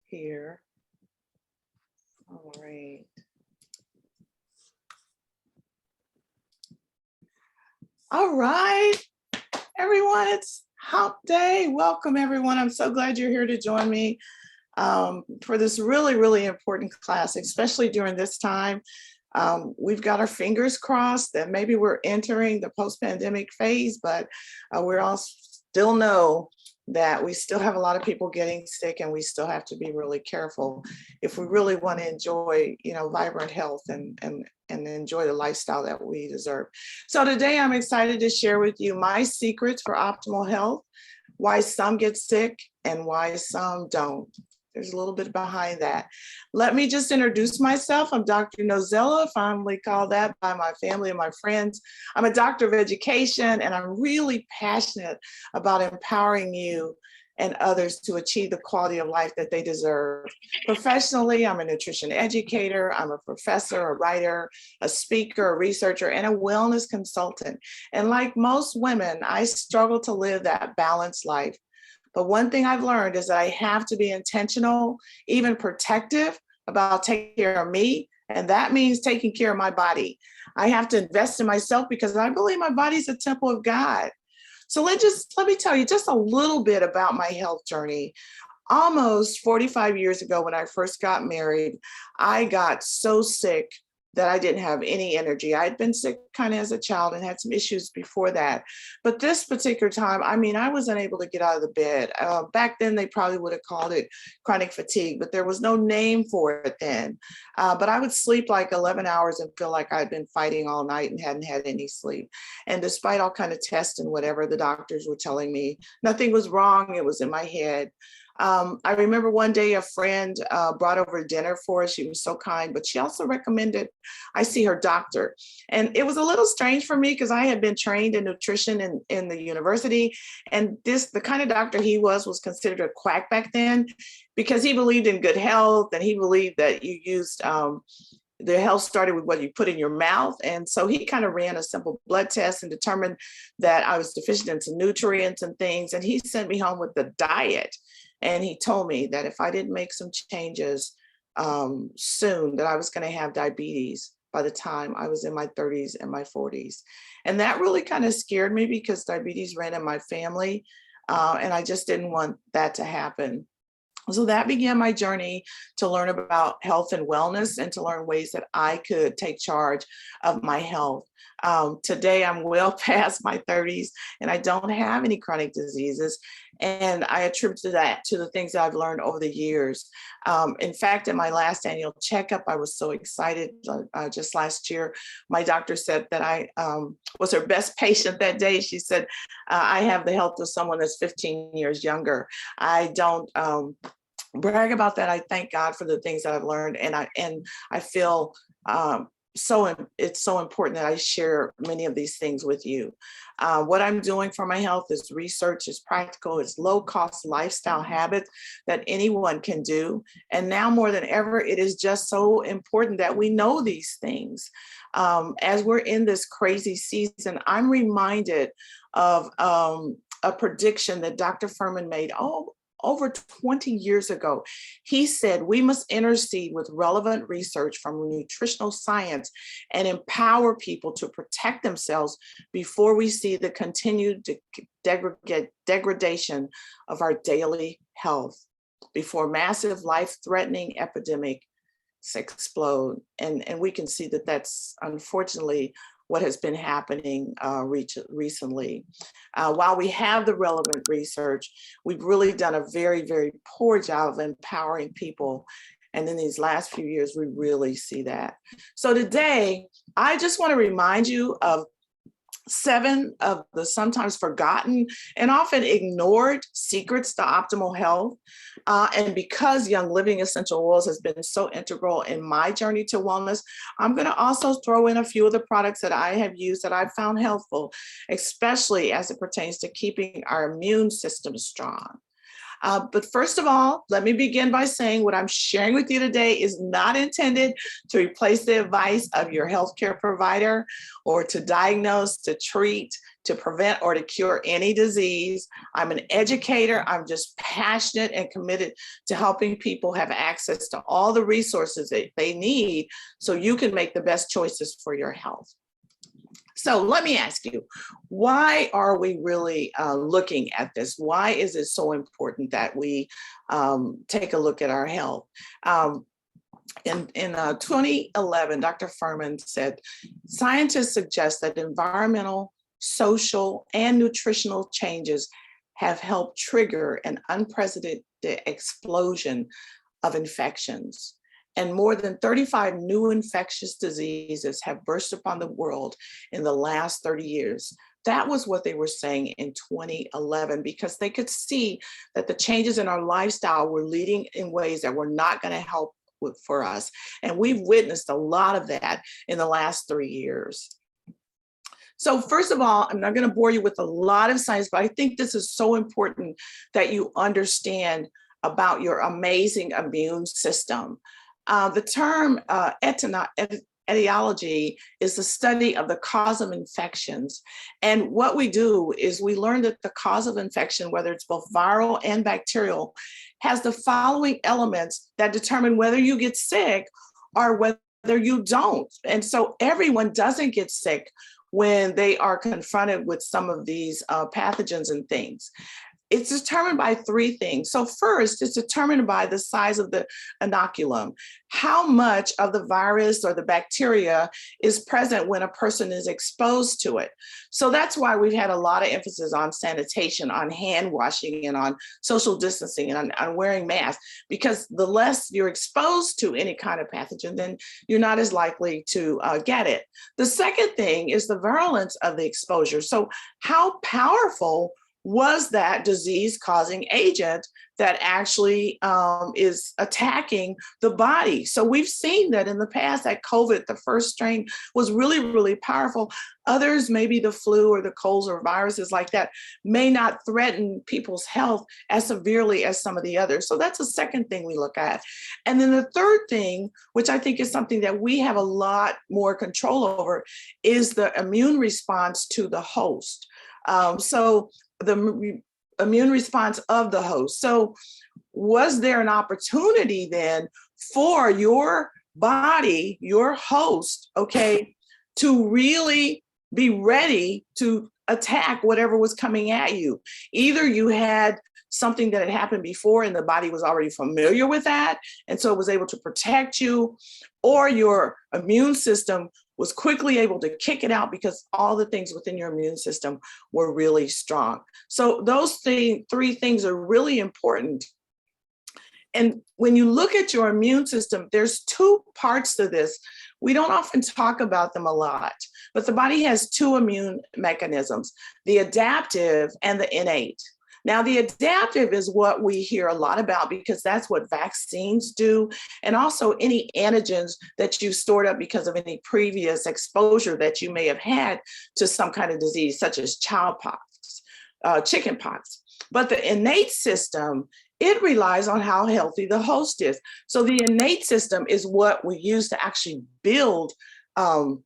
here. All right. All right, everyone, it's Hump Day. Welcome, everyone. I'm so glad you're here to join me for this really important class, especially during this time. We've got our fingers crossed that maybe we're entering the post-pandemic phase, but we're all still know that we still have a lot of people getting sick, and we still have to be really careful if we really want to enjoy, vibrant health and enjoy the lifestyle that we deserve. So today I'm excited to share with you my secrets for optimal health, why some get sick and why some don't. There's a little bit behind that. Let me just introduce myself. I'm Dr. Nozella, fondly called that by my family and my friends. I'm a doctor of education, and I'm really passionate about empowering you and others to achieve the quality of life that they deserve. Professionally, I'm a nutrition educator, I'm a professor, a writer, a speaker, a researcher, and a wellness consultant. And like most women, I struggle to live that balanced life. But one thing I've learned is that I have to be intentional, even protective about taking care of me. And that means taking care of my body. I have to invest in myself because I believe my body's a temple of God. So let me tell you just a little bit about my health journey. Almost 45 years ago, when I first got married, I got so sick that I didn't have any energy. I had been sick kind of as a child and had some issues before that. But this particular time, I was unable to get out of the bed. Back then, they probably would have called it chronic fatigue, but there was no name for it then. But I would sleep like 11 hours and feel like I'd been fighting all night and hadn't had any sleep. And despite all kind of tests and whatever the doctors were telling me, nothing was wrong. It was in my head. I remember one day a friend brought over dinner for us. She was so kind, but she also recommended I see her doctor. And it was a little strange for me because I had been trained in nutrition in the university. And the kind of doctor he was considered a quack back then because he believed in good health, and he believed that you used the health started with what you put in your mouth. And so he kind of ran a simple blood test and determined that I was deficient in some nutrients and things. And he sent me home with the diet. And he told me that if I didn't make some changes soon, that I was going to have diabetes by the time I was in my 30s and my 40s. And that really kind of scared me because diabetes ran in my family. And I just didn't want that to happen. So that began my journey to learn about health and wellness and to learn ways that I could take charge of my health. Today, I'm well past my 30s and I don't have any chronic diseases. And I attribute that to the things that I've learned over the years. In fact, in my last annual checkup, I was so excited. Just last year, my doctor said that I was her best patient that day. She said, I have the health of someone that's 15 years younger. I don't brag about that. I thank God for the things that I've learned, and I feel it's so important that I share many of these things with you. What I'm doing for my health is research, is practical, it's low cost lifestyle habits that anyone can do. And now more than ever, it is just so important that we know these things. As we're in this crazy season, I'm reminded of a prediction that Dr. Furman made over 20 years ago. He said, we must intercede with relevant research from nutritional science and empower people to protect themselves before we see the continued degradation of our daily health, before massive life-threatening epidemics explode. And we can see that that's unfortunately what has been happening recently. While we have the relevant research, we've really done a very poor job of empowering people. And in these last few years, we really see that. So today, I just want to remind you of 7 of the sometimes forgotten and often ignored secrets to optimal health. And because Young Living Essential Oils has been so integral in my journey to wellness, I'm going to also throw in a few of the products that I have used that I've found helpful, especially as it pertains to keeping our immune system strong. But first of all, let me begin by saying what I'm sharing with you today is not intended to replace the advice of your healthcare provider or to diagnose, to treat, to prevent or to cure any disease. I'm an educator. I'm just passionate and committed to helping people have access to all the resources that they need so you can make the best choices for your health. So let me ask you, why are we really looking at this? Why is it so important that we take a look at our health? In 2011, Dr. Fuhrman said, scientists suggest that environmental, social, and nutritional changes have helped trigger an unprecedented explosion of infections. And more than 35 new infectious diseases have burst upon the world in the last 30 years. That was what they were saying in 2011, because they could see that the changes in our lifestyle were leading in ways that were not going to help for us. And we've witnessed a lot of that in the last 3 years. So first of all, I'm not going to bore you with a lot of science, but I think this is so important that you understand about your amazing immune system. The term etiology is the study of the cause of infections. And what we do is we learn that the cause of infection, whether it's both viral and bacterial, has the following elements that determine whether you get sick or whether you don't. And so everyone doesn't get sick when they are confronted with some of these pathogens and things. It's determined by 3 things. So first, it's determined by the size of the inoculum. How much of the virus or the bacteria is present when a person is exposed to it. So that's why we've had a lot of emphasis on sanitation, on hand washing, and on social distancing, and on wearing masks, because the less you're exposed to any kind of pathogen, then you're not as likely to get it. The second thing is the virulence of the exposure. So how powerful was that disease-causing agent that actually is attacking the body? So we've seen that in the past that COVID, the first strain, was really, really powerful. Others, maybe the flu or the colds or viruses like that, may not threaten people's health as severely as some of the others. So that's the second thing we look at. And then the third thing, which I think is something that we have a lot more control over, is the immune response to the host. So the immune response of the host. So was there an opportunity then for your body, your host, okay, to really be ready to attack whatever was coming at you? Either you had something that had happened before and the body was already familiar with that, and so it was able to protect you, or your immune system was quickly able to kick it out because all the things within your immune system were really strong. So those 3 things are really important. And when you look at your immune system, there's 2 parts to this. We don't often talk about them a lot, but the body has 2 immune mechanisms, the adaptive and the innate. Now, the adaptive is what we hear a lot about because that's what vaccines do, and also any antigens that you've stored up because of any previous exposure that you may have had to some kind of disease, such as childpox, chickenpox. But the innate system, it relies on how healthy the host is. So the innate system is what we use to actually build and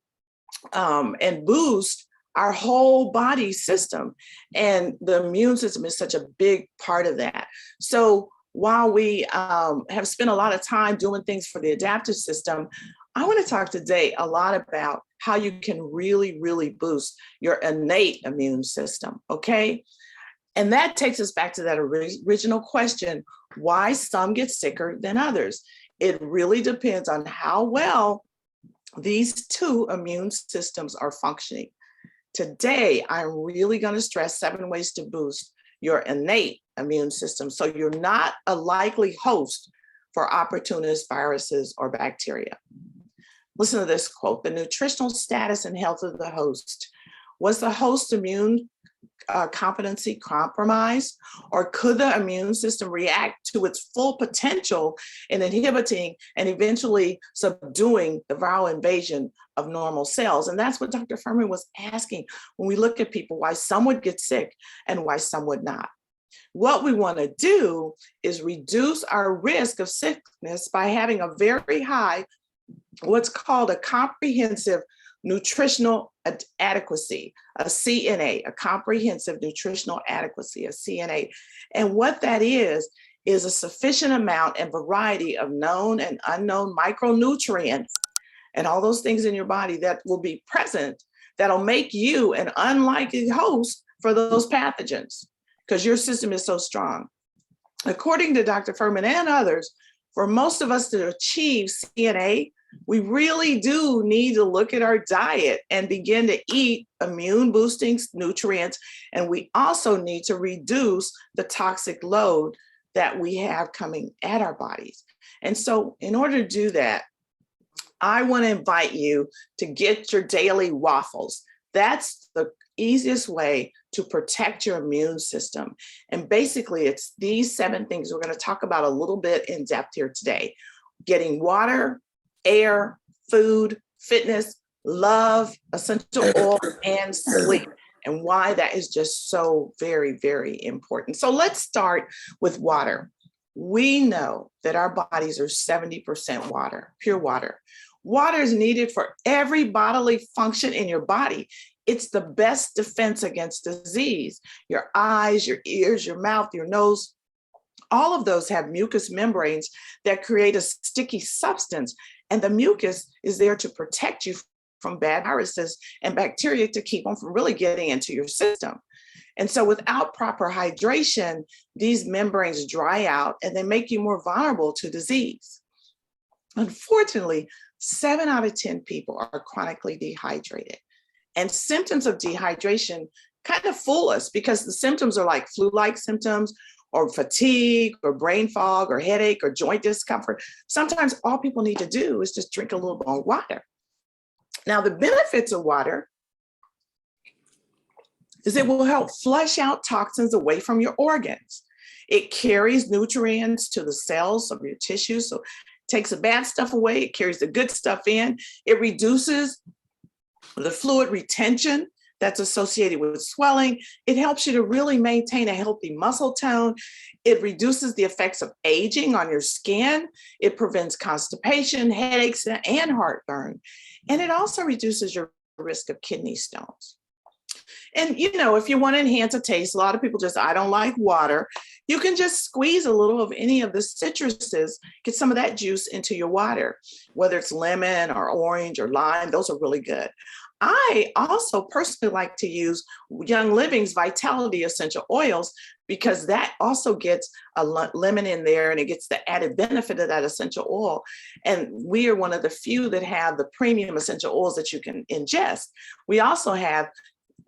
boost our whole body system. And the immune system is such a big part of that. So while we have spent a lot of time doing things for the adaptive system, I want to talk today a lot about how you can really, really boost your innate immune system, okay? And that takes us back to that original question, why some get sicker than others. It really depends on how well these 2 immune systems are functioning. Today, I'm really going to stress 7 ways to boost your innate immune system so you're not a likely host for opportunist viruses or bacteria. Listen to this quote: the nutritional status and health of the host. Was the host's immune competency compromised, or could the immune system react to its full potential in inhibiting and eventually subduing the viral invasion of normal cells? And that's what Dr. Fuhrman was asking when we look at people, why some would get sick and why some would not. What we want to do is reduce our risk of sickness by having a very high, what's called a comprehensive nutritional adequacy, a CNA, a comprehensive nutritional adequacy, a CNA. And what that is a sufficient amount and variety of known and unknown micronutrients and all those things in your body that will be present that'll make you an unlikely host for those pathogens because your system is so strong. According to Dr. Fuhrman and others, for most of us to achieve CNA, we really do need to look at our diet and begin to eat immune boosting nutrients. And we also need to reduce the toxic load that we have coming at our bodies. And so in order to do that, I want to invite you to get your daily waffles. That's the easiest way to protect your immune system. And basically, it's these 7 things we're going to talk about a little bit in depth here today. Getting water, air, food, fitness, love, essential oil, and sleep, and why that is just so very, very important. So let's start with water. We know that our bodies are 70% water, pure water. Water is needed for every bodily function in your body. It's the best defense against disease. Your eyes, your ears, your mouth, your nose, all of those have mucous membranes that create a sticky substance. And the mucus is there to protect you from bad viruses and bacteria to keep them from really getting into your system. And so without proper hydration, these membranes dry out and they make you more vulnerable to disease. Unfortunately, 7 out of 10 people are chronically dehydrated. And symptoms of dehydration kind of fool us because the symptoms are like flu-like symptoms or fatigue or brain fog or headache or joint discomfort. Sometimes all people need to do is just drink a little more water. Now, the benefits of water is it will help flush out toxins away from your organs. It carries nutrients to the cells of your tissues, so it takes the bad stuff away, it carries the good stuff in, it reduces the fluid retention that's associated with swelling. It helps you to really maintain a healthy muscle tone. It reduces the effects of aging on your skin. It prevents constipation, headaches, and heartburn. And it also reduces your risk of kidney stones. And, you know, if you want to enhance a taste, a lot of people just, I don't like water. You can just squeeze a little of any of the citruses, get some of that juice into your water, whether it's lemon or orange or lime, those are really good. I also personally like to use Young Living's Vitality Essential Oils because that also gets a lemon in there and it gets the added benefit of that essential oil. And we are one of the few that have the premium essential oils that you can ingest. We also have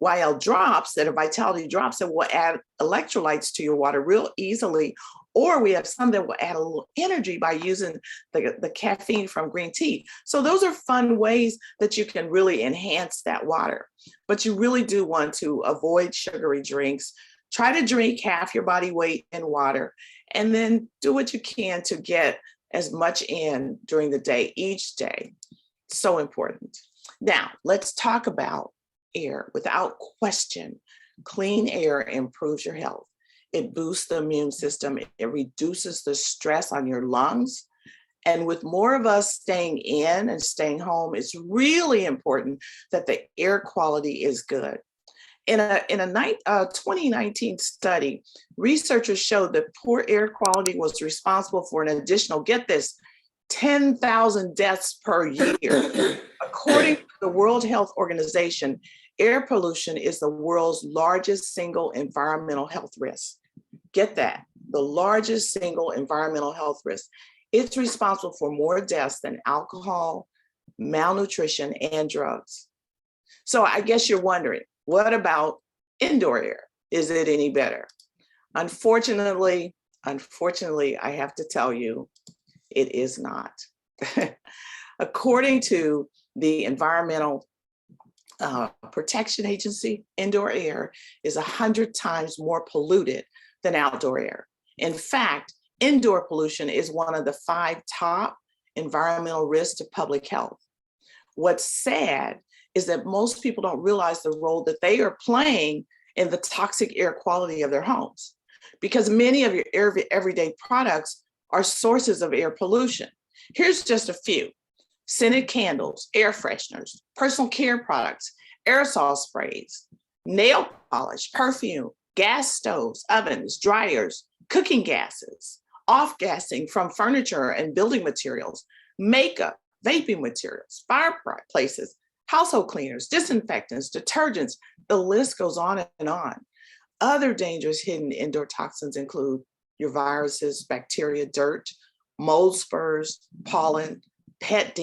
YL drops that are vitality drops that will add electrolytes to your water real easily. Or we have some that will add a little energy by using the caffeine from green tea. So those are fun ways that you can really enhance that water. But you really do want to avoid sugary drinks. Try to drink half your body weight in water, and then do what you can to get as much in during the day, each day. So important. Now, let's talk about air. Without question, clean air improves your health. It boosts the immune system. It reduces the stress on your lungs. And with more of us staying in and staying home, it's really important that the air quality is good. In a 2019 study, researchers showed that poor air quality was responsible for an additional, get this, 10,000 deaths per year. According to the World Health Organization, air pollution is the world's largest single environmental health risk. Get that, the largest single environmental health risk. It's responsible for more deaths than alcohol, malnutrition, and drugs. So I guess you're wondering, what about indoor air? Is it any better? Unfortunately, I have to tell you, it is not. According to the Environmental Protection Agency, indoor air is 100 times more polluted than outdoor air. In fact, indoor pollution is one of the 5 top environmental risks to public health. What's sad is that most people don't realize the role that they are playing in the toxic air quality of their homes, because many of your everyday products are sources of air pollution. Here's just a few. scented candles, air fresheners, personal care products, aerosol sprays, nail polish, perfume, gas stoves, ovens, dryers, cooking gases, off-gassing from furniture and building materials, makeup, vaping materials, fireplaces, household cleaners, disinfectants, detergents, the list goes on and on. Other dangerous hidden indoor toxins include your viruses, bacteria, dirt, mold spurs, pollen, pet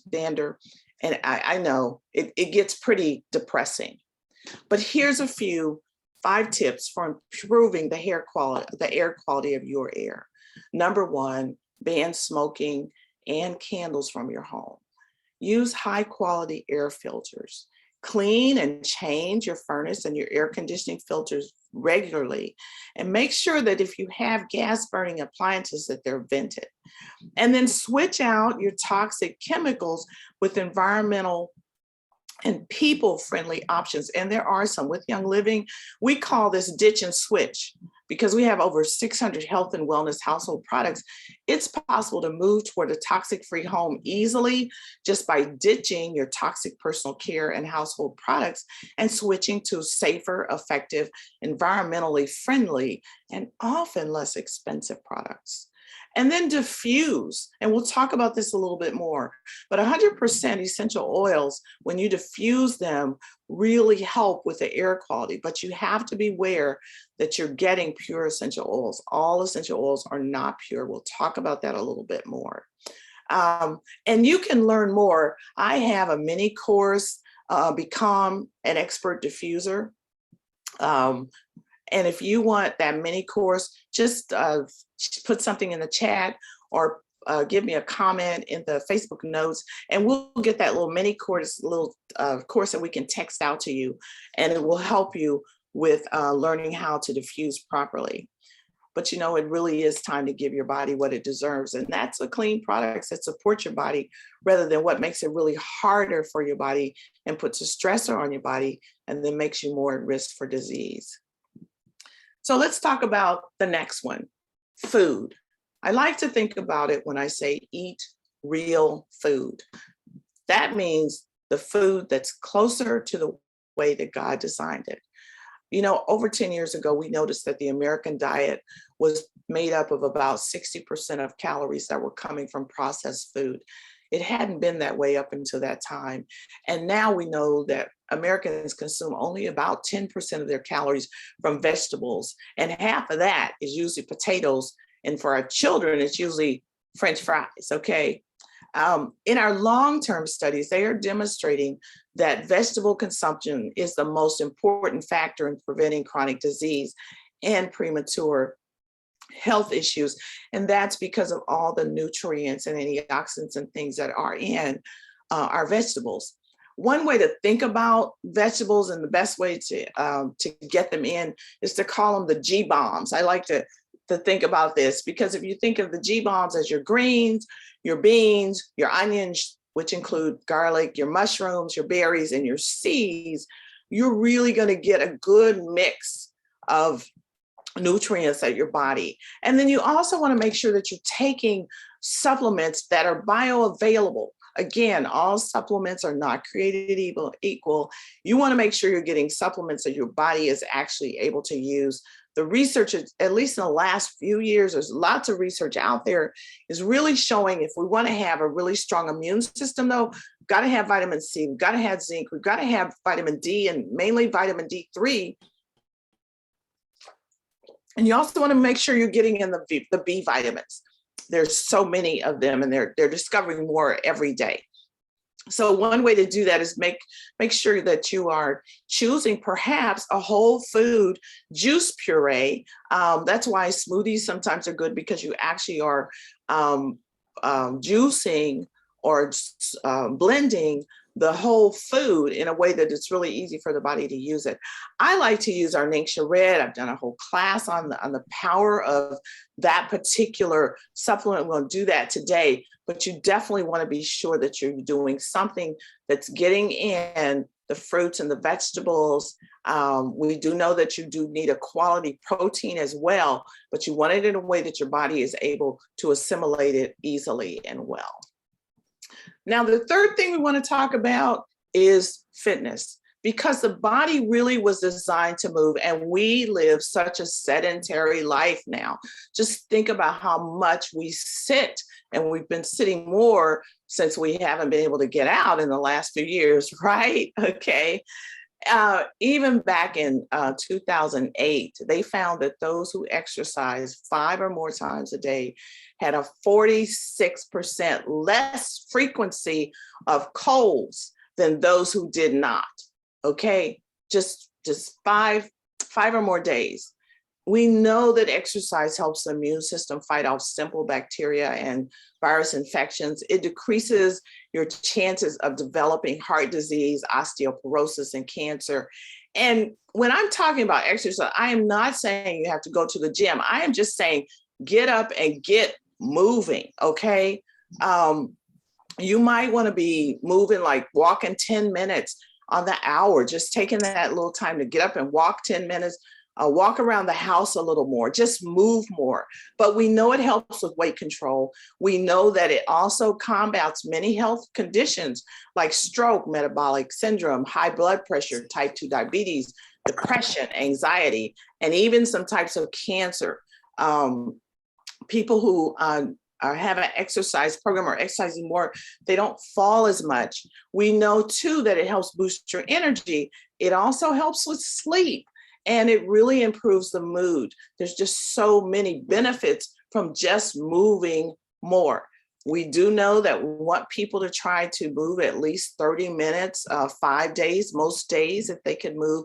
dander, and I know it gets pretty depressing. But here's a few 5 tips for improving the air quality of your air. Number 1, ban smoking and candles from your home. Use high quality air filters. Clean and change your furnace and your air conditioning filters regularly, and make sure that if you have gas burning appliances that they're vented. And then switch out your toxic chemicals with environmental and people-friendly options. And there are some. With Young Living, we call this ditch and switch. Because we have over 600 health and wellness household products, it's possible to move toward a toxic-free home easily just by ditching your toxic personal care and household products and switching to safer, effective, environmentally friendly, and often less expensive products. And then diffuse, and we'll talk about this a little bit more, but 100% essential oils, when you diffuse them, really help with the air quality, but you have to be aware that you're getting pure essential oils. All essential oils are not pure. We'll talk about that a little bit more. And you can learn more. I have a mini course, Become an Expert Diffuser. And if you want that mini course, just put something in the chat or give me a comment in the Facebook notes, and we'll get that little mini course, course that we can text out to you, and it will help you with learning how to diffuse properly. But you know, it really is time to give your body what it deserves, and that's the clean products that support your body rather than what makes it really harder for your body and puts a stressor on your body and then makes you more at risk for disease. So let's talk about the next one, food. I like to think about it when I say eat real food. That means the food that's closer to the way that God designed it. You know, over 10 years ago, we noticed that the American diet was made up of about 60% of calories that were coming from processed food. It hadn't been that way up until that time. And now we know that Americans consume only about 10% of their calories from vegetables, and half of that is usually potatoes. And for our children, it's usually French fries, okay? In our long-term studies, they are demonstrating that vegetable consumption is the most important factor in preventing chronic disease and premature health issues. And that's because of all the nutrients and antioxidants and things that are in our vegetables. One way to think about vegetables and the best way to get them in is to call them the G bombs. I like to think about this, because if you think of the G bombs as your greens, your beans, your onions, which include garlic, your mushrooms, your berries, and your seeds, you're really going to get a good mix of nutrients at your body. And then you also want to make sure that you're taking supplements that are bioavailable. Again, all supplements are not created equal. You want to make sure you're getting supplements that your body is actually able to use. The research, at least in the last few years, there's lots of research out there, is really showing if we want to have a really strong immune system, though, we've got to have vitamin C, we've got to have zinc, we've got to have vitamin D, and mainly vitamin D3. And you also want to make sure you're getting in the B vitamins. There's so many of them, and they're discovering more every day. So one way to do that is make sure that you are choosing perhaps a whole food juice puree. That's why smoothies sometimes are good, because you actually are juicing or blending the whole food in a way that it's really easy for the body to use it. I like to use our Ningxia Red. I've done a whole class on the power of that particular supplement. We'll do that today, but you definitely want to be sure that you're doing something that's getting in the fruits and the vegetables. We do know that you do need a quality protein as well, but you want it in a way that your body is able to assimilate it easily and well. Now, the third thing we want to talk about is fitness, because the body really was designed to move, and we live such a sedentary life now. Just think about how much we sit, and we've been sitting more since we haven't been able to get out in the last few years, right? Okay. Even back in 2008, they found that those who exercise 5 or more times a day had a 46% less frequency of colds than those who did not. Okay, just 5 or more days. We know that exercise helps the immune system fight off simple bacteria and virus infections. It decreases your chances of developing heart disease, osteoporosis, and cancer. And when I'm talking about exercise, I am not saying you have to go to the gym. I am just saying get up and get moving, okay? You might want to be moving, like walking 10 minutes on the hour, just taking that little time to get up and walk 10 minutes. Walk around the house a little more, just move more. But we know it helps with weight control. We know that it also combats many health conditions like stroke, metabolic syndrome, high blood pressure, type 2 diabetes, depression, anxiety, and even some types of cancer. People who have an exercise program or exercising more, they don't fall as much. We know too that it helps boost your energy. It also helps with sleep. And it really improves the mood. There's just so many benefits from just moving more. We do know that we want people to try to move at least 30 minutes, 5 days, most days, if they can move.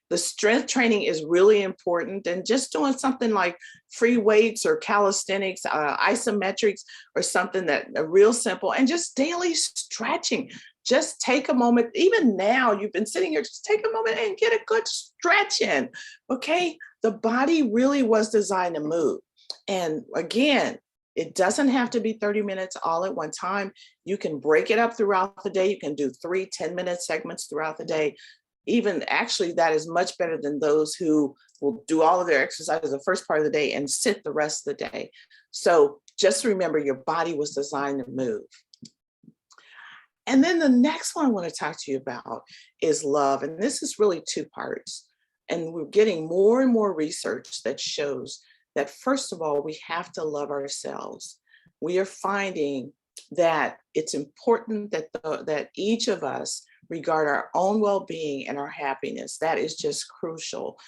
The strength training is really important, and just doing something like free weights or calisthenics, isometrics, or something that real simple, and just daily stretching. Just take a moment. Even now, you've been sitting here, just take a moment and get a good stretch in, okay? The body really was designed to move. And again, it doesn't have to be 30 minutes all at one time. You can break it up throughout the day. You can do 3 10-minute segments throughout the day. Even actually, that is much better than those who will do all of their exercises the first part of the day and sit the rest of the day. So just remember, your body was designed to move. And then the next one I want to talk to you about is love. And this is really 2 parts. And we're getting more and more research that shows that, first of all, we have to love ourselves. We are finding that it's important that each of us regard our own well-being and our happiness. That is just crucial.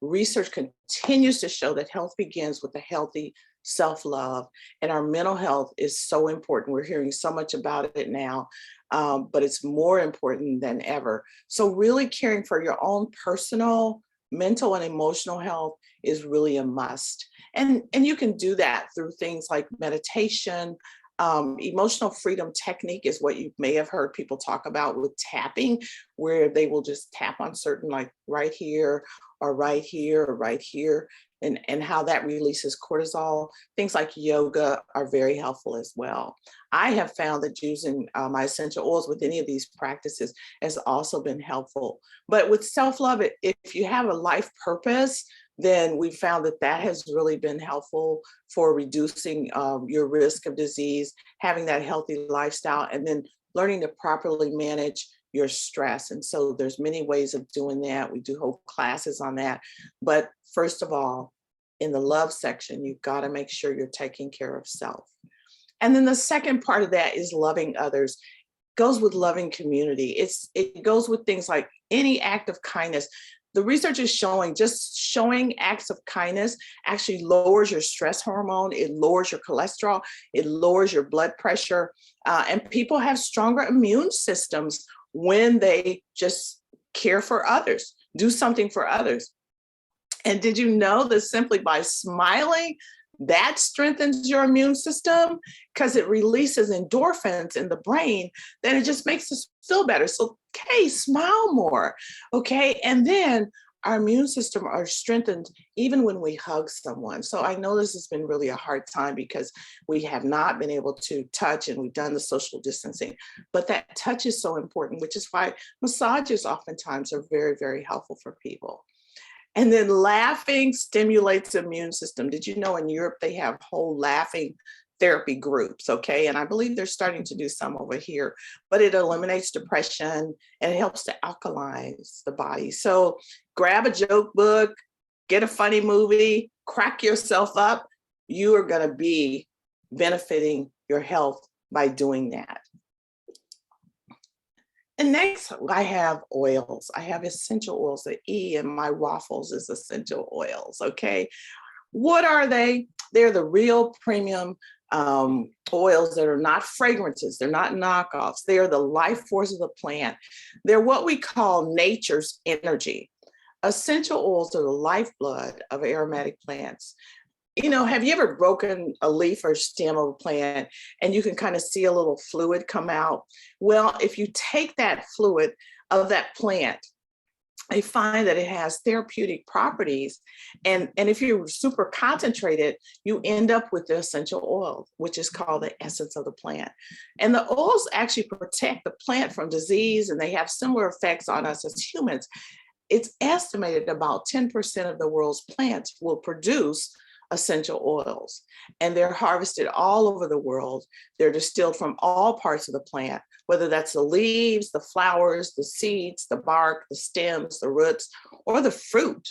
Research continues to show that health begins with a healthy self-love, and our mental health is so important. We're hearing so much about it now, but it's more important than ever. So really caring for your own personal, mental, and emotional health is really a must. And you can do that through things like meditation. Emotional freedom technique is what you may have heard people talk about with tapping, where they will just tap on certain, like right here or right here or right here, and how that releases cortisol. Things like yoga are very helpful as well. I have found that using my essential oils with any of these practices has also been helpful. But with self-love, if you have a life purpose, then we found that has really been helpful for reducing your risk of disease, having that healthy lifestyle, and then learning to properly manage your stress. And so there's many ways of doing that. We do whole classes on that. But first of all, in the love section, you've got to make sure you're taking care of self. And then the second part of that is loving others. Goes with loving community. It goes with things like any act of kindness. The research is showing just showing acts of kindness actually lowers your stress hormone, it lowers your cholesterol, it lowers your blood pressure, and people have stronger immune systems when they just care for others, do something for others. And did you know that simply by smiling, that strengthens your immune system because it releases endorphins in the brain, then it just makes us feel better. So, okay, smile more, okay? And then our immune system are strengthened even when we hug someone. So I know this has been really a hard time because we have not been able to touch and we've done the social distancing, but that touch is so important, which is why massages oftentimes are very, very helpful for people. And then laughing stimulates the immune system. Did you know in Europe they have whole laughing therapy groups, okay? And I believe they're starting to do some over here, but it eliminates depression and it helps to alkalize the body. So grab a joke book, get a funny movie, crack yourself up. You are gonna be benefiting your health by doing that. And next, I have oils. I have essential oils. The E in my waffles is essential oils, okay? What are they? They're the real premium oils that are not fragrances. They're not knockoffs. They are the life force of the plant. They're what we call nature's energy. Essential oils are the lifeblood of aromatic plants. You know, have you ever broken a leaf or stem of a plant and you can kind of see a little fluid come out? Well, if you take that fluid of that plant, they find that it has therapeutic properties. And if you're super concentrated, you end up with the essential oil, which is called the essence of the plant. And the oils actually protect the plant from disease, and they have similar effects on us as humans. It's estimated about 10% of the world's plants will produce essential oils, and they're harvested all over the world. They're distilled from all parts of the plant, whether that's the leaves, the flowers, the seeds, the bark, the stems, the roots, or the fruit.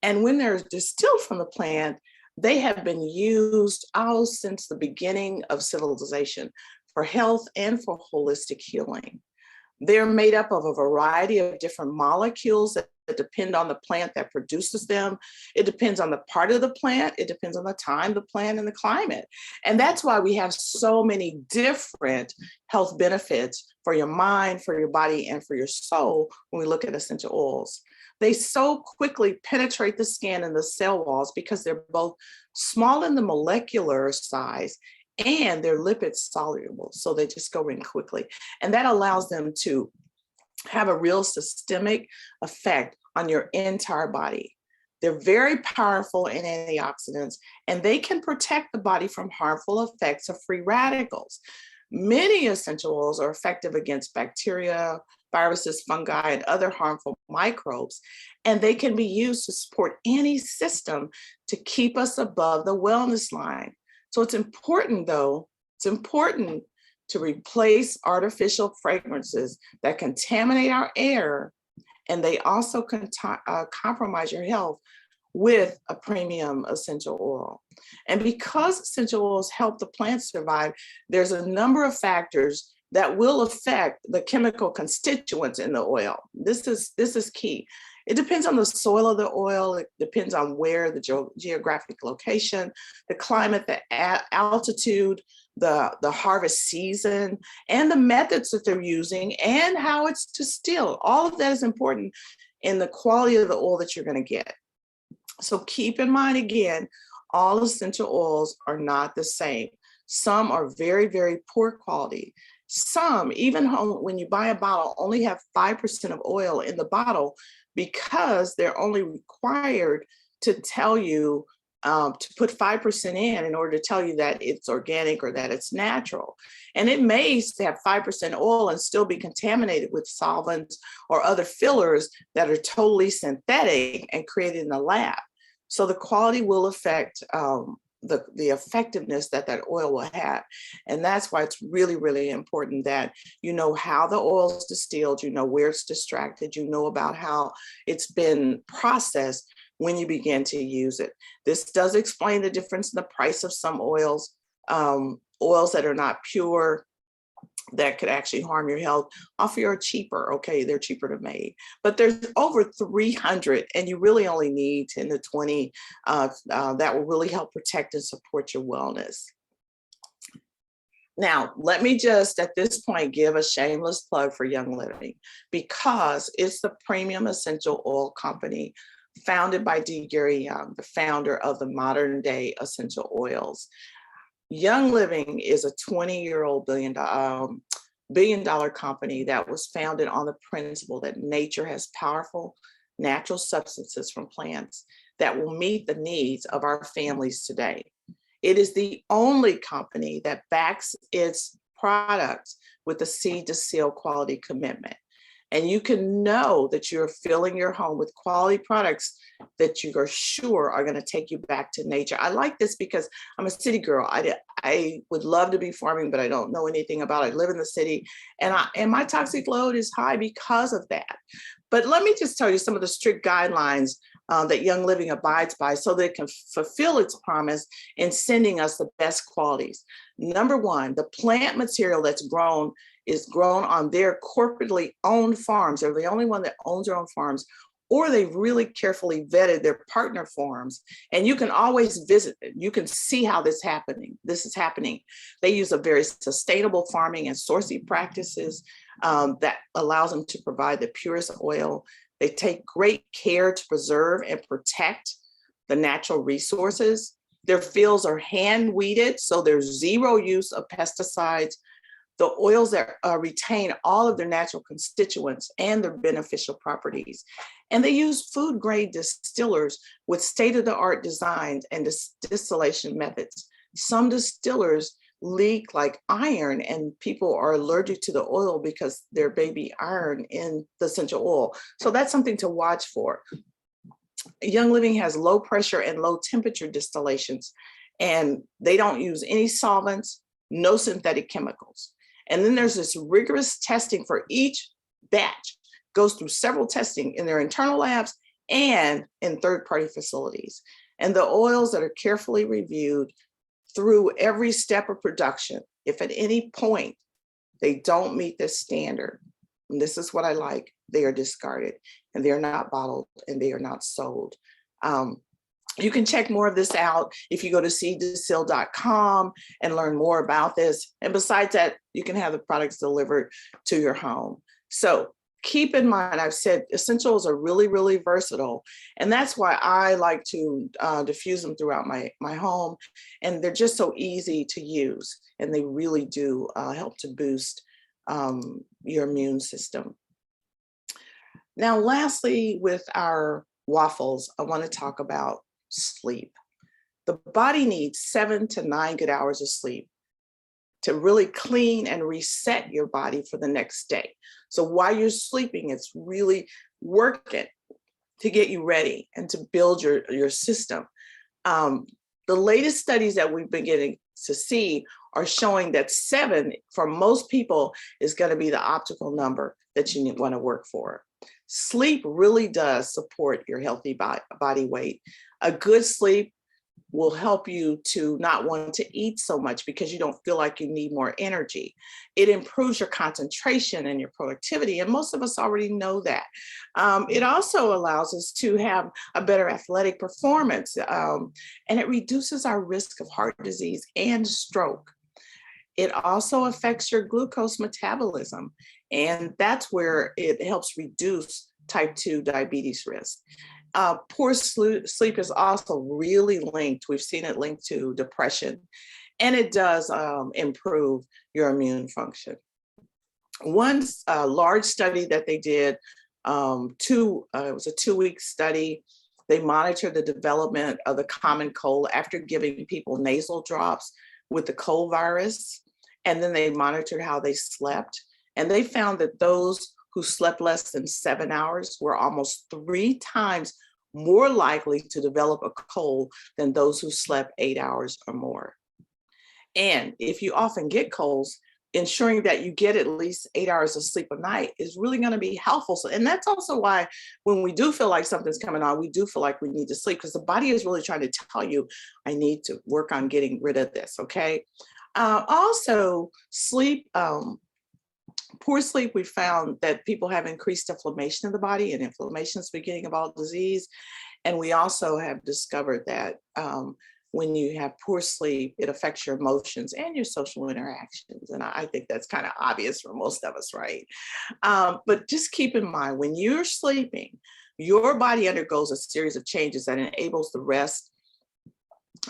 And when they're distilled from the plant, they have been used since the beginning of civilization for health and for holistic healing. They're made up of a variety of different molecules that depend on the plant that produces them. It depends on the part of the plant. It depends on the time, the plant, and the climate. And that's why we have so many different health benefits for your mind, for your body, and for your soul when we look at essential oils. They so quickly penetrate the skin and the cell walls because they're both small in the molecular size and they're lipid soluble, so they just go in quickly. And that allows them to have a real systemic effect on your entire body. They're very powerful in antioxidants, and they can protect the body from harmful effects of free radicals. Many essential oils are effective against bacteria, viruses, fungi, and other harmful microbes, and they can be used to support any system to keep us above the wellness line. So it's important, though, to replace artificial fragrances that contaminate our air, and they also compromise your health with a premium essential oil. And because essential oils help the plant survive, there's a number of factors that will affect the chemical constituents in the oil. This is key. It depends on the soil of the oil. It depends on where the geographic location, the climate, the altitude, the harvest season, and the methods that they're using, and how it's distilled. All of that is important in the quality of the oil that you're going to get. So keep in mind, again, all essential oils are not the same. Some are very, very poor quality. Some, even when you buy a bottle, only have 5% of oil in the bottle because they're only required to tell you to put 5% in order to tell you that it's organic or that it's natural. And it may have 5% oil and still be contaminated with solvents or other fillers that are totally synthetic and created in the lab. So the quality will affect the effectiveness that oil will have. And that's why it's really, really important that you know how the oil is distilled, you know where it's extracted, you know about how it's been processed when you begin to use it. This does explain the difference in the price of some oils, oils that are not pure, that could actually harm your health. Often are cheaper, okay, they're cheaper to make, but there's over 300 and you really only need 10 to 20 that will really help protect and support your wellness. Now, let me just at this point give a shameless plug for Young Living, because it's the premium essential oil company founded by D. Gary Young, the founder of the modern day essential oils. Young Living is a 20-year-old billion-dollar company that was founded on the principle that nature has powerful natural substances from plants that will meet the needs of our families today. It is the only company that backs its products with a seed to seal quality commitment. And you can know that you're filling your home with quality products that you are sure are going to take you back to nature. I like this because I'm a city girl. I would love to be farming, but I don't know anything about it. I live in the city, and my toxic load is high because of that. But let me just tell you some of the strict guidelines that Young Living abides by so that it can fulfill its promise in sending us the best qualities. Number one, the plant material that's grown is grown on their corporately owned farms. They're the only one that owns their own farms, or they've really carefully vetted their partner farms. And you can always visit it. You can see how this is happening. They use a very sustainable farming and sourcing practices that allows them to provide the purest oil. They take great care to preserve and protect the natural resources. Their fields are hand weeded, so there's zero use of pesticides. The oils that retain all of their natural constituents and their beneficial properties. And they use food grade distillers with state-of-the-art designs and distillation methods. Some distillers leak like iron, and people are allergic to the oil because there may be iron in the essential oil. So that's something to watch for. Young Living has low pressure and low temperature distillations, and they don't use any solvents, no synthetic chemicals. And then there's this rigorous testing for each batch, goes through several testing in their internal labs and in third-party facilities. And the oils that are carefully reviewed through every step of production, if at any point they don't meet this standard, and this is what I like, they are discarded, and they are not bottled, and they are not sold. You can check more of this out if you go to seedtosil.com and learn more about this. And besides that, you can have the products delivered to your home. So keep in mind, I've said essentials are really, really versatile. And that's why I like to diffuse them throughout my home. And they're just so easy to use. And they really do help to boost your immune system. Now, lastly, with our waffles, I want to talk about sleep. The body needs 7 to 9 good hours of sleep to really clean and reset your body for the next day. So while you're sleeping, it's really working to get you ready and to build your system. The latest studies that we've been getting to see are showing that 7 for most people is going to be the optimal number that you want to work for. Sleep really does support your healthy body weight. A good sleep will help you to not want to eat so much because you don't feel like you need more energy. It improves your concentration and your productivity, and most of us already know that. It also allows us to have a better athletic performance, and it reduces our risk of heart disease and stroke. It also affects your glucose metabolism, and that's where it helps reduce type 2 diabetes risk. Poor sleep is also really linked. We've seen it linked to depression, and it does improve your immune function. One large study that they did, it was a 2-week study. They monitored the development of the common cold after giving people nasal drops with the cold virus, and then they monitored how they slept. And they found that those who slept less than 7 hours were almost 3 times more likely to develop a cold than those who slept 8 hours or more. And if you often get colds, ensuring that you get at least 8 hours of sleep a night is really going to be helpful. So, and that's also why when we do feel like something's coming on, we do feel like we need to sleep, because the body is really trying to tell you, I need to work on getting rid of this, okay? Also, sleep, poor sleep, we found that people have increased inflammation in the body, and inflammation is the beginning of all disease. And we also have discovered that when you have poor sleep, it affects your emotions and your social interactions. And I think that's kind of obvious for most of us, right? But just keep in mind, when you're sleeping, your body undergoes a series of changes that enables the rest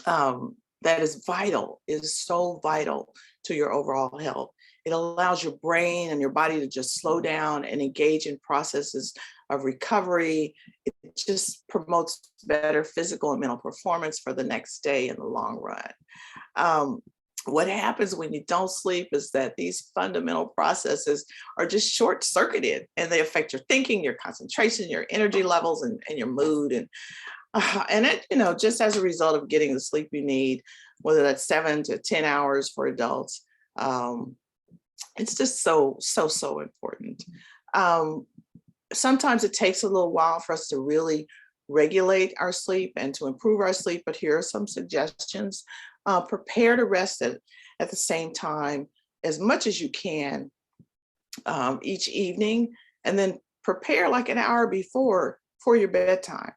that is vital, is so vital to your overall health. It allows your brain and your body to just slow down and engage in processes of recovery. It just promotes better physical and mental performance for the next day in the long run. what happens when you don't sleep is that these fundamental processes are just short circuited, and they affect your thinking, your concentration, your energy levels, and your mood. And it, just as a result of getting the sleep you need, whether that's 7 to 10 hours for adults, um, it's just so important. Um, Sometimes it takes a little while for us to really regulate our sleep and to improve our sleep, but here are some suggestions. Prepare to rest at the same time as much as you can each evening, and then prepare like an hour before for your bedtime.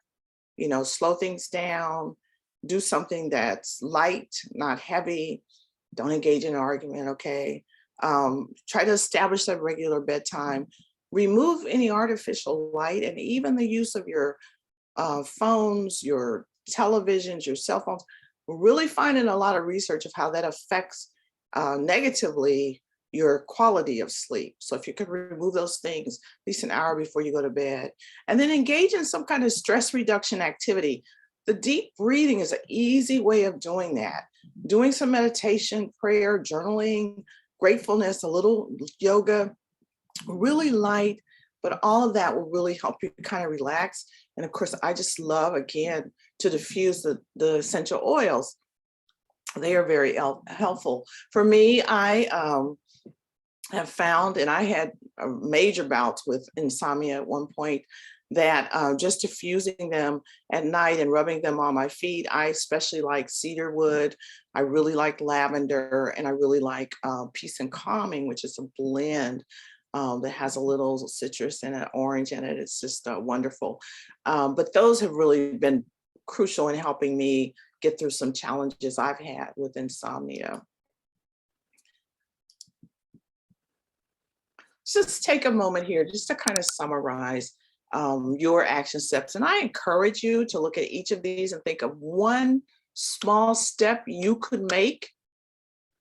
Slow things down, do something that's light, not heavy. Don't engage in an argument, okay? Try to establish a regular bedtime. Remove any artificial light, and even the use of your phones, your televisions, your cell phones. We're really finding a lot of research of how that affects negatively your quality of sleep. So if you could remove those things at least an hour before you go to bed, and then engage in some kind of stress reduction activity. The deep breathing is an easy way of doing that. Doing some meditation, prayer, journaling, gratefulness, a little yoga, really light, but all of that will really help you kind of relax. And of course, I just love, again, to diffuse the essential oils. They are very helpful. For me, I have found, and I had major bouts with insomnia at one point, that just diffusing them at night and rubbing them on my feet. I especially like cedar wood. I really like lavender, and I really like Peace and Calming, which is a blend that has a little citrus and an orange in it. It's just wonderful. But those have really been crucial in helping me get through some challenges I've had with insomnia. Just take a moment here just to kind of summarize your action steps. And I encourage you to look at each of these and think of one small step you could make,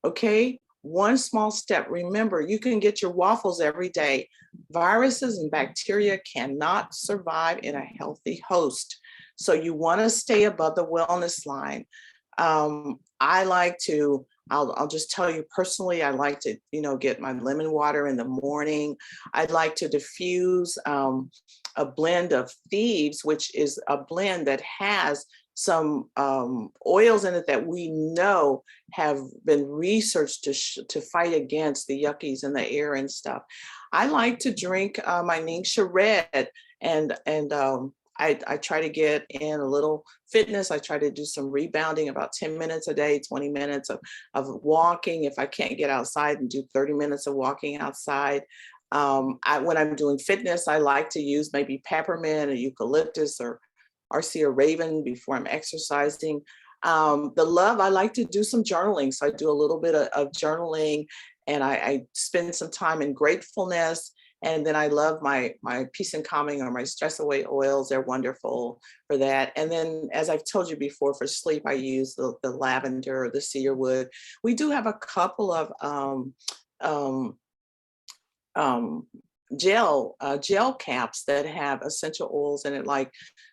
okay? One small step. Remember, you can get your waffles every day. Viruses and bacteria cannot survive in a healthy host. So you want to stay above the wellness line. I like to, I'll just tell you personally, I like to, get my lemon water in the morning. I'd like to diffuse a blend of Thieves, which is a blend that has some oils in it that we know have been researched to fight against the yuckies in the air and stuff. I like to drink my Ningxia Red, and I try to get in a little fitness. I try to do some rebounding, about 10 minutes a day, 20 minutes of walking. If I can't get outside, and do 30 minutes of walking outside. When I'm doing fitness, I like to use maybe peppermint or eucalyptus or Arcia Raven before I'm exercising. I like to do some journaling. So I do a little bit of journaling, and I spend some time in gratefulness. And then I love my Peace and Calming or my Stress Away oils. They're wonderful for that. And then, as I've told you before, for sleep, I use the lavender or the cedar wood. We do have a couple of gel caps that have essential oils in it, like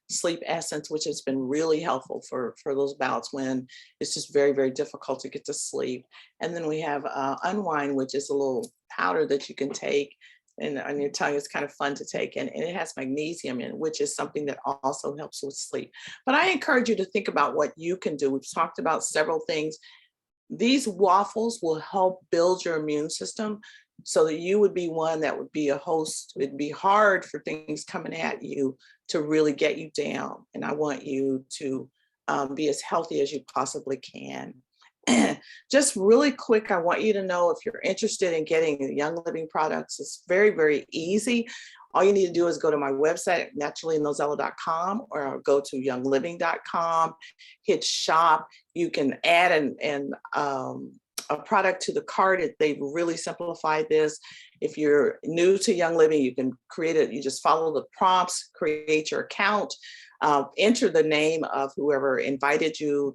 Sleep Essence, which has been really helpful for those bouts when it's just very, very difficult to get to sleep. And then we have Unwind, which is a little powder that you can take and on your tongue. It's kind of fun to take, and it has magnesium in it, which is something that also helps with sleep. But I encourage you to think about what you can do. We've talked about several things. These waffles will help build your immune system so that you would be one that would be a host. It'd be hard for things coming at you to really get you down. And I want you to be as healthy as you possibly can. Just really quick, I want you to know, if you're interested in getting the Young Living products, it's very, very easy. All you need to do is go to my website, naturallynozella.com, or go to youngliving.com, hit shop. You can add a product to the cart. They've really simplified this. If you're new to Young Living, you can create it. You just follow the prompts, create your account, enter the name of whoever invited you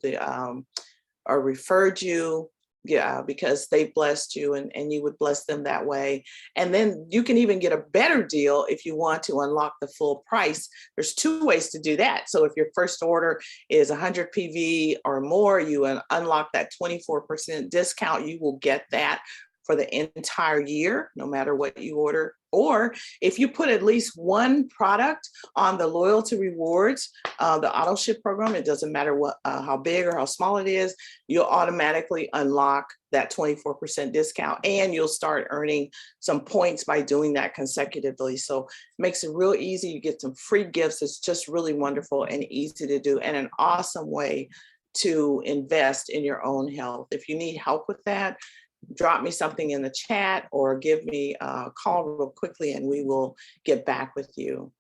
or referred you, Yeah, because they blessed you, and you would bless them that way. And then you can even get a better deal if you want to unlock the full price. There's two ways to do that. So if your first order is 100 PV or more, you unlock that 24% discount. You will get that for the entire year, no matter what you order. Or if you put at least one product on the loyalty rewards, the auto ship program, it doesn't matter what, how big or how small it is, you'll automatically unlock that 24% discount, and you'll start earning some points by doing that consecutively. So it makes it real easy. You get some free gifts. It's just really wonderful and easy to do, and an awesome way to invest in your own health. If you need help with that, drop me something in the chat or give me a call real quickly and we will get back with you.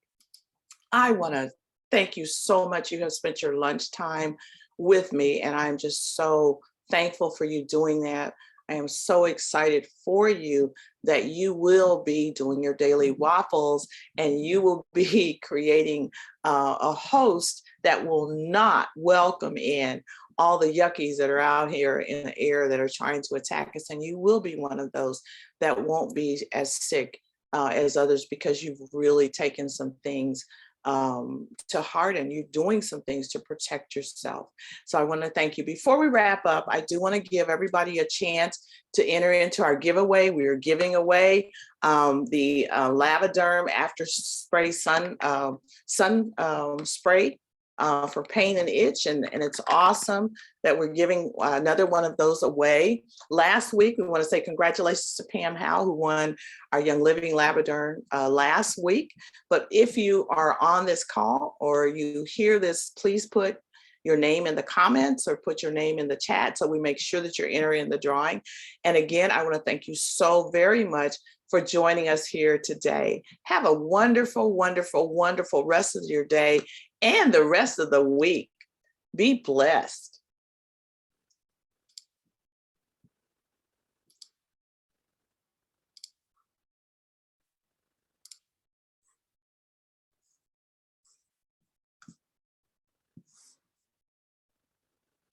I want to thank you so much. You have spent your lunchtime with me, and I'm just so thankful for you doing that. I am so excited for you that you will be doing your daily waffles, and you will be creating a host that will not welcome in all the yuckies that are out here in the air that are trying to attack us. And you will be one of those that won't be as sick as others, because you've really taken some things to heart, and you're doing some things to protect yourself. So I want to thank you. Before we wrap up, I do want to give everybody a chance to enter into our giveaway. We are giving away the Lavaderm After Spray Sun Spray for pain and itch, and it's awesome that we're giving another one of those away. Last week, we want to say congratulations to Pam Howe, who won our Young Living Lavaderm last week. But if you are on this call or you hear this, please put your name in the comments or put your name in the chat so we make sure that you're entering the drawing. And again, I want to thank you so very much for joining us here today. Have a wonderful, wonderful, wonderful rest of your day and the rest of the week. Be blessed.